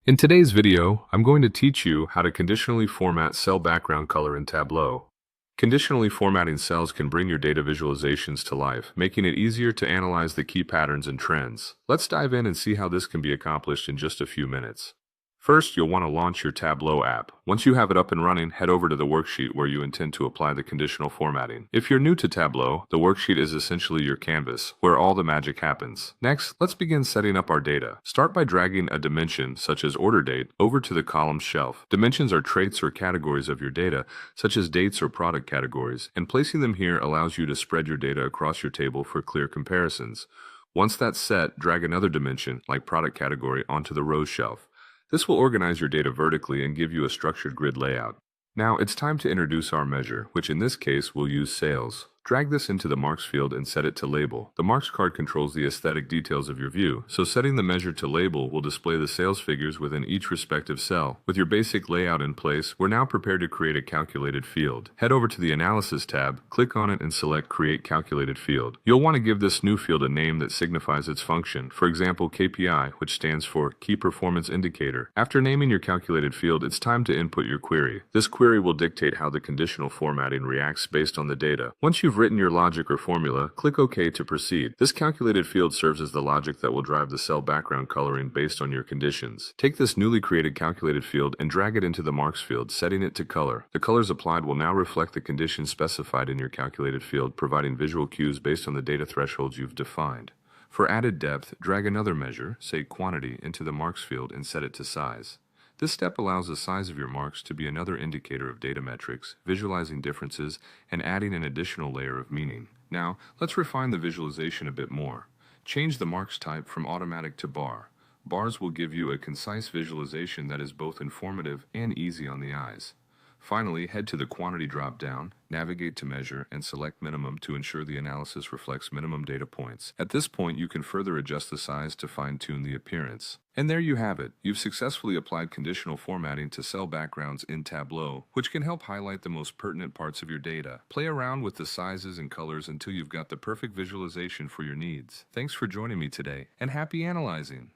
In today's video, I'm going to teach you how to conditionally format cell background color in Tableau. Conditionally formatting cells can bring your data visualizations to life, making it easier to analyze the key patterns and trends. Let's dive in and see how this can be accomplished in just a few minutes. First, you'll want to launch your Tableau app. Once you have it up and running, head over to the worksheet where you intend to apply the conditional formatting. If you're new to Tableau, the worksheet is essentially your canvas, where all the magic happens. Next, let's begin setting up our data. Start by dragging a dimension, such as order date, over to the columns shelf. Dimensions are traits or categories of your data, such as dates or product categories, and placing them here allows you to spread your data across your table for clear comparisons. Once that's set, drag another dimension, like product category, onto the rows shelf. This will organize your data vertically and give you a structured grid layout. Now it's time to introduce our measure, which in this case we'll use sales. Drag this into the marks field and set it to label. The marks card controls the aesthetic details of your view, so setting the measure to label will display the sales figures within each respective cell. With your basic layout in place, we're now prepared to create a calculated field. Head over to the Analysis tab, click on it and select Create Calculated Field. You'll want to give this new field a name that signifies its function, for example KPI, which stands for Key Performance Indicator. After naming your calculated field, it's time to input your query. This query will dictate how the conditional formatting reacts based on the data. Once you've written your logic or formula, click OK to proceed. This calculated field serves as the logic that will drive the cell background coloring based on your conditions. Take this newly created calculated field and drag it into the marks field, setting it to color. The colors applied will now reflect the conditions specified in your calculated field, providing visual cues based on the data thresholds you've defined. For added depth, drag another measure, say quantity, into the marks field and set it to size. This step allows the size of your marks to be another indicator of data metrics, visualizing differences, and adding an additional layer of meaning. Now, let's refine the visualization a bit more. Change the marks type from automatic to bar. Bars will give you a concise visualization that is both informative and easy on the eyes. Finally, head to the quantity drop-down, navigate to measure, and select minimum to ensure the analysis reflects minimum data points. At this point, you can further adjust the size to fine-tune the appearance. And there you have it. You've successfully applied conditional formatting to cell backgrounds in Tableau, which can help highlight the most pertinent parts of your data. Play around with the sizes and colors until you've got the perfect visualization for your needs. Thanks for joining me today, and happy analyzing!